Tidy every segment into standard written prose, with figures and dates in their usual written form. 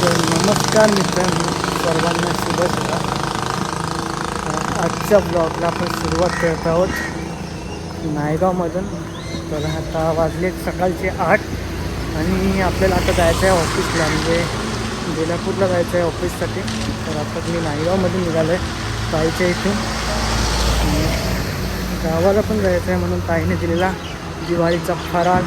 तर नमस्कार मित्रांनो, सर्वांना शुभ सकाळ. आजच्या ब्लॉगला आपण सुरुवात करत आहोत नायगावमधून. तर आता वाजले सकाळचे 8 आणि आपल्याला आता जायचं आहे ऑफिसला, म्हणजे बेलापूरला जायचं आहे ऑफिससाठी. तर आता मी नायगावमधून निघालो आहे ताईच्या इथून. गावाला पण जायचं आहे म्हणून ताईने दिलेला दिवाळीचा फराळ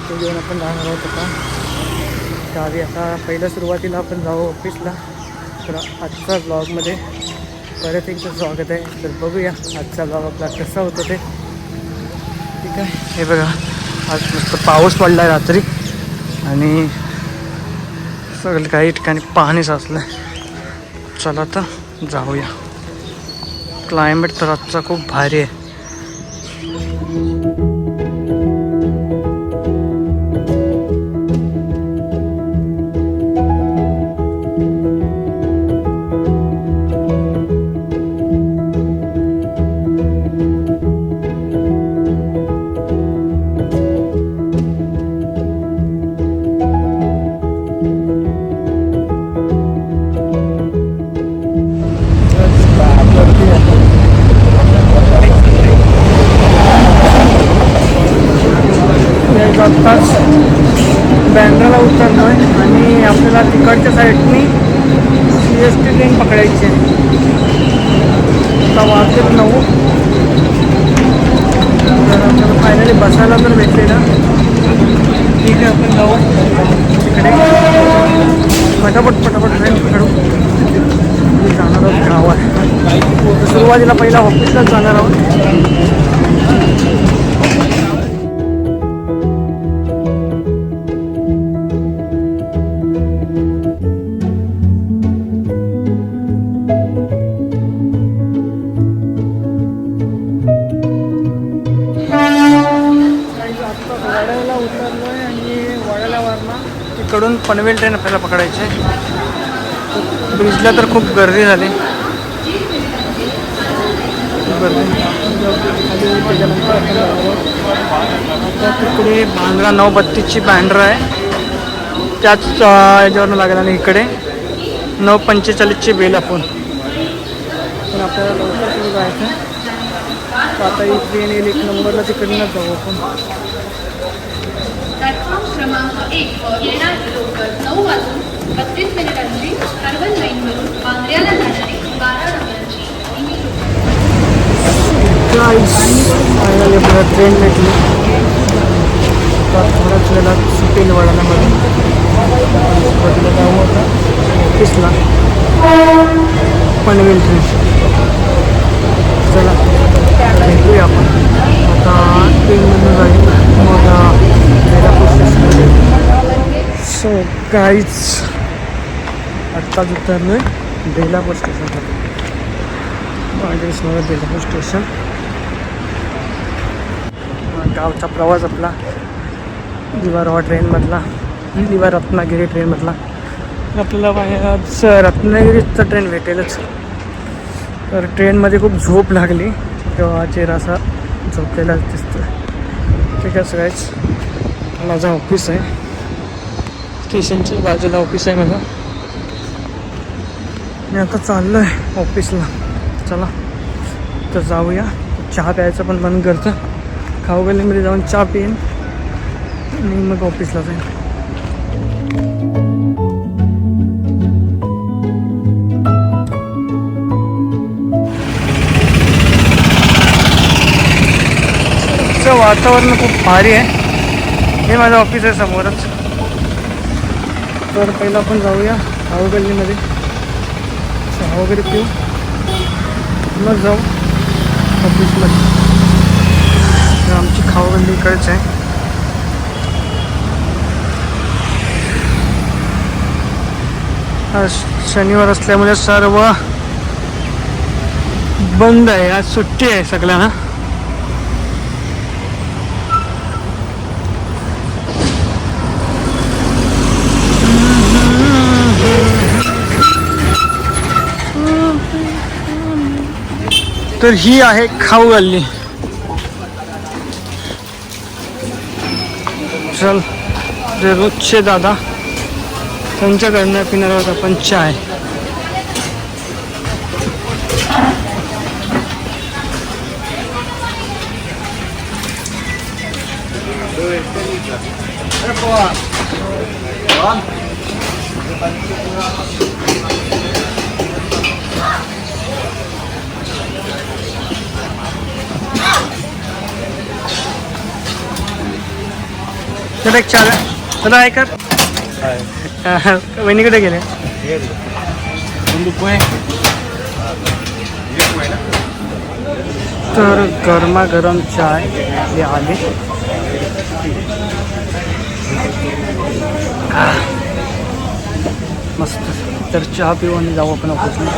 तो घेऊन आपण जाणार आहोत. आता गावी आता पहिल्या सुरुवातीला आपण जाऊ ऑफिसला. तर आजच्या ब्लॉगमध्ये परत एकदा स्वागत आहे. तर बघूया आजचा ब्लॉग आपला कसा होतो ते. ठीक आहे, हे बघा आज मस्त पाऊस पडला आहे रात्री आणि सगळं काही ठिकाणी पाणी साचलं आहे. चला आता जाऊया. क्लायमेट तर आजचा खूप भारी आहे. आत्ताच बँड्राला उतरलो आहे आणि आपल्याला तिकडच्या साईडनी CST ट्रेन पकडायची आहे. आता वाजते 9. तर आपल्याला फायनली बसायला तर भेटलेलं. ठीक आहे, आपण जाऊ तिकडे पटापट ट्रेन पकडू. जाणार आहोत गावात. सुरुवातीला पहिला ऑफिसलाच जाणार आहोत. वडाळ्याला उतरलो आहे आणि वडाळ्यावरनं तिकडून पनवेल ट्रेन आपल्याला पकडायची आहे. ब्रिजला तर खूप गर्दी झाली. त्याच्यानंतर आता तिकडे बांद्रा 9:32ची बँड्रा आहे, त्याच याच्यावरनं लागेल. आणि इकडे 9:45ची बेलापूर. पण आपल्याला लवकर सुरू जायचं आहे. तर आता ही ट्रेन येईल 1 नंबरला, तिकडनंच जाऊ आपण. प्लॅटफॉर्म क्रमांक 1 वर येणारी लोकल 9:32 अर्बन लाईनवरून बांद्र्याला जाणारी 12 नंबरची फायनली आपल्याला ट्रेन भेटली. तर थोड्याच वेळात सुटेल वडाळ्यामध्ये. जाऊ होता ऑफिसला पनवेल ट्रेन. चला भेटूया आपण आता ट्रेनमधून जाईल मग बेलापूर स्टेशनमध्ये. सो गाईज आत्ताच उतरलो आहे बेलापूर स्टेशनवर. बेलापूर स्टेशन. गावचा प्रवास आपला दिवा ट्रेनमधला, दिवा रत्नागिरी ट्रेनमधला. आपल्याला रत्नागिरीचा ट्रेन भेटेलच. तर ट्रेनमध्ये खूप झोप लागली तेव्हा चेहरा असा झोपलेला दिसतो. ठीक आहे सगळ्याच. माझं ऑफिस आहे, स्टेशनच्या बाजूला ऑफिस आहे माझं. मी आता चाललो आहे ऑफिसला. चला तर जाऊया. चहा प्यायचं पण बंद करतं. खाऊ गल्लीमध्ये जाऊन चहा पिईन आणि मग ऑफिसला जाईन. वातावरण खूप भारी आहे. हे माझं ऑफिस आहे समोरच. तर पहिला आपण जाऊया खाऊ गल्लीमध्ये, चहा वगैरे पिऊ, मग जाऊ ऑफिसमध्ये. तर आमची खाऊ गल्ली इकडेच आहे. आज शनिवार असल्यामुळे सर्व बंद आहे. आज सुट्टी आहे सगळ्यांना. तर ही आहे खाऊ गल्ली. चल रोजचे दादा त्यांच्याकडनं पिणार आहोत आपण चाय. चला एक चार चला ऐका वहिनी कुठे गेले. तर गरमागरम चाय हे आले. मस्त. तर चहा पिऊ आणि जाऊ आपण ऑफिसला.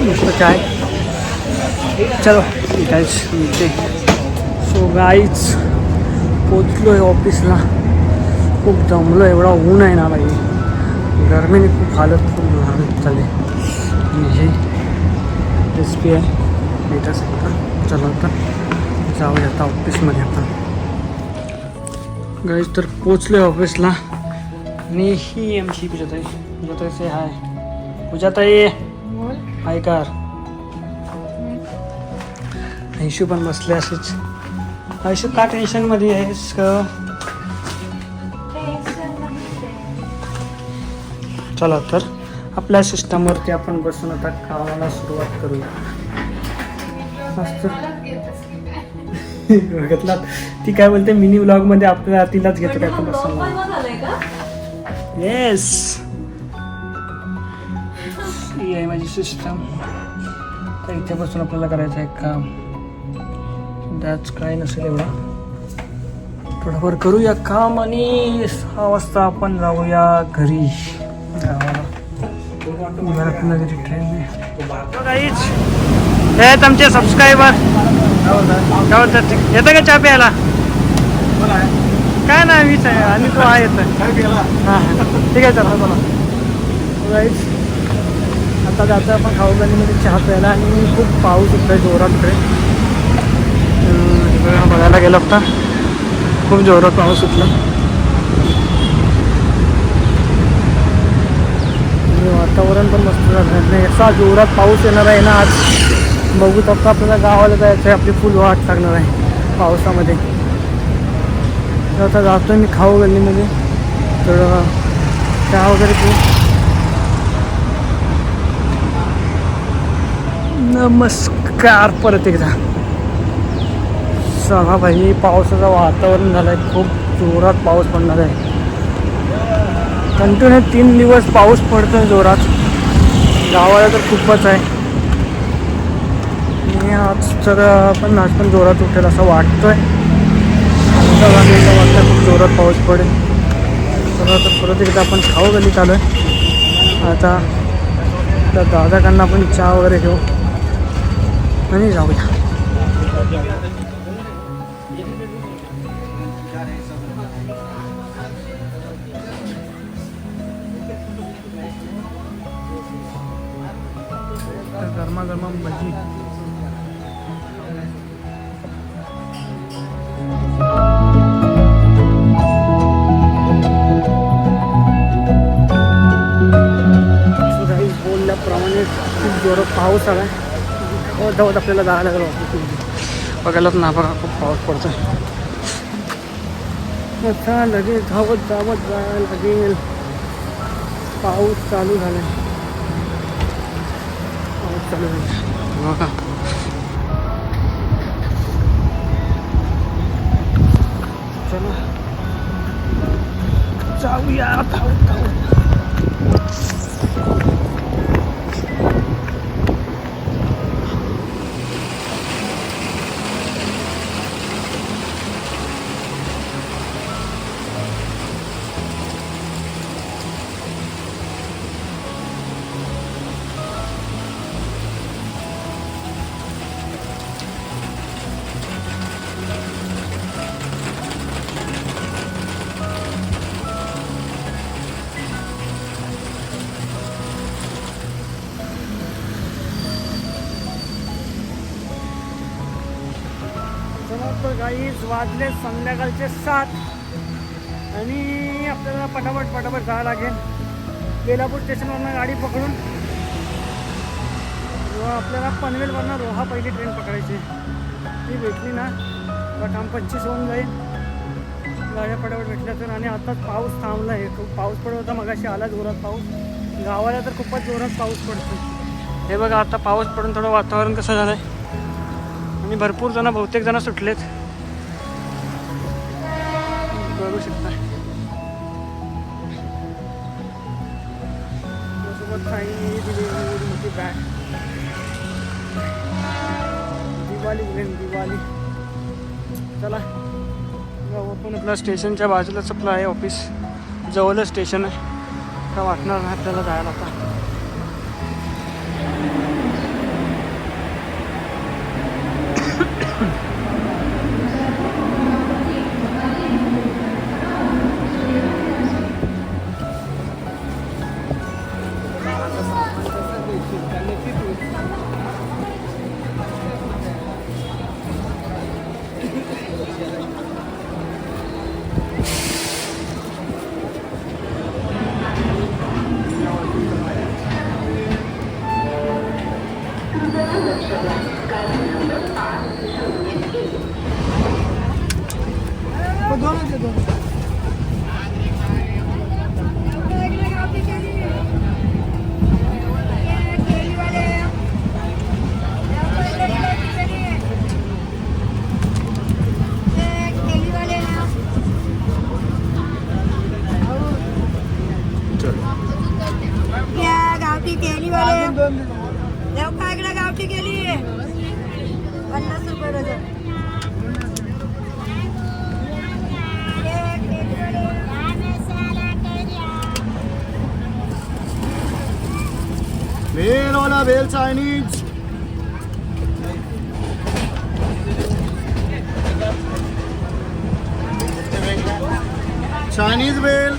मस्त चाय. चलो गाईज मिळते. सो गाईज पोचलो आहे ऑफिसला. खूप दमलो. एवढा ऊन आहे ना बाई. गरमीने खूप हालत झाली. आणि हे रेसिपी आहे लेटच आता. चला आता जाऊया आता ऑफिसमध्ये. आता गाईज तर पोचलो आहे ऑफिसला. आणि ही आमची पूजाताई. पूजाताई से हाय. पूजाताई हाय कार. ऐशू पण बसले असेच. ऐशू का टेन्शनमध्ये आहेस का. चला तर आपल्या सिस्टमवरती आपण बसून आता कामाला सुरुवात करूया. मस्त बघितला ती काय बोलते मिनी व्लॉगमध्ये आपल्या तिलाच घेतो काय बसून. येस ही आहे माझी सिस्टम. तर इथे बसून आपल्याला करायचं आहे काम. त्याच काय नसेल एवढा. थोडंफार करूया काम आणि 6 वाजता आपण जाऊया घरी गावाला. घरी ट्रेनने. हे आमचे सबस्क्रायबर येतं का चहा प्यायला. काय नाही वीच आहे आणि तो आहे येतं. हां ठीक आहे चला बोला. राईट आता जातं आपण खाऊगल्लीमध्ये चहा प्यायला. आणि खूप पाऊस होता आहे जोरात इकडे. बघायला गेलं होता खूप जोरात पाऊस सुटला. वातावरण पण मस्त झालं नाही. असा जोरात पाऊस येणार आहे ना आज. बघू आता आपल्याला गावाला जायचं आहे. आपली फुल वाट लागणार आहे पावसामध्ये. तर आता जातो मी खाऊ गल्लीमध्ये. तर चहा वगैरे पिऊ. नमस्कार परत एकदा. चला भाई पावसाचं वातावरण झालं आहे. खूप जोरात पाऊस पडणार आहे. कंटिन्यू 3 दिवस पाऊस पडतो आहे जोरात. गावाला तर खूपच आहे. आणि आज पण जोरात उठेल असं वाटतंय. वाटतं खूप जोरात पाऊस पडेल. तर परत एकदा आपण खाऊ गल्ली चालू आहे. आता दादाकांना आपण चहा वगैरे घेऊ आणि जाऊया. गरमागरम भजी. बोलल्याप्रमाणे खूप जोरात पाऊस आला आहे. धावत आपल्याला जायला लागलो. बघायलाच ना बघा खूप पाऊस पडतो. आता लगेच धावत जावत जायला लागेल. पाऊस चालू झाला. चालू झालं. चला जाऊया धावत धावत. तर गाईज वाजले संध्याकाळचे 7 आणि आपल्याला पटापट जावं लागेल. बेलापूर स्टेशनवरनं गाडी पकडून आपल्याला पनवेलवरनं रोहा पहिली ट्रेन पकडायची. ती भेटली ना तर काम 25 होऊन जाईल. गाड्या पटापट भेटल्या तर. आणि आताच पाऊस थांबला आहे. खूप पाऊस पडत होता मगाशी, आला जोरात पाऊस. गावाला तर खूपच जोरात पाऊस पडतो. हे बघा आता पाऊस पडून थोडं वातावरण कसं झालं आहे. आणि भरपूर जण, बहुतेक जण सुटलेत, बघू शकता. सोबत काही दिली बॅग. दिवाळी चला आपण आपल्या स्टेशनच्या बाजूलाच आपलं आहे ऑफिस. जवळच स्टेशन आहे. का वाटणार नाही आपल्याला जायला आता. गावठी केली वाले लवकर गावठी केली 50 रुपये डझन. भेल वाला भेल चायनीज. चायनीज भेल.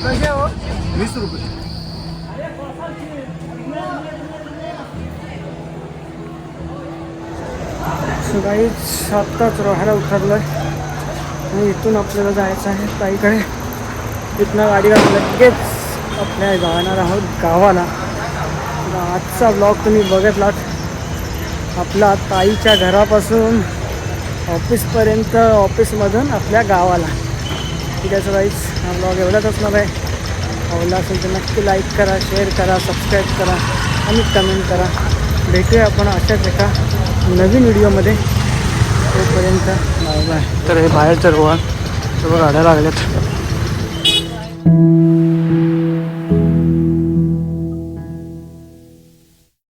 कसे हो? 20 रुपये. सकाळीच आत्ताच रोहायला उतरलं आणि इथून आपल्याला जायचं आहे ताईकडे. इथनं गाडीवर लगेच आपल्या जाणार आहोत गावाला. तर आजचा ब्लॉग तुम्ही बघितलात. आपला ताईच्या घरापासून ऑफिसपर्यंत, ऑफिसमधून आपल्या गावाला. ठीक आहे. सकाळीच हा ब्लॉग एवढाच असणार आहे. आवडला असेल तर नक्की लाईक करा, शेअर करा, सबस्क्राईब करा आणि कमेंट करा. भेटूया आपण अशाच एका नवीन व्हिडिओमध्ये. तोपर्यंत बाय बाय. तर हे बाहेरचं रोहा सर्व गाड्या लागल्यात.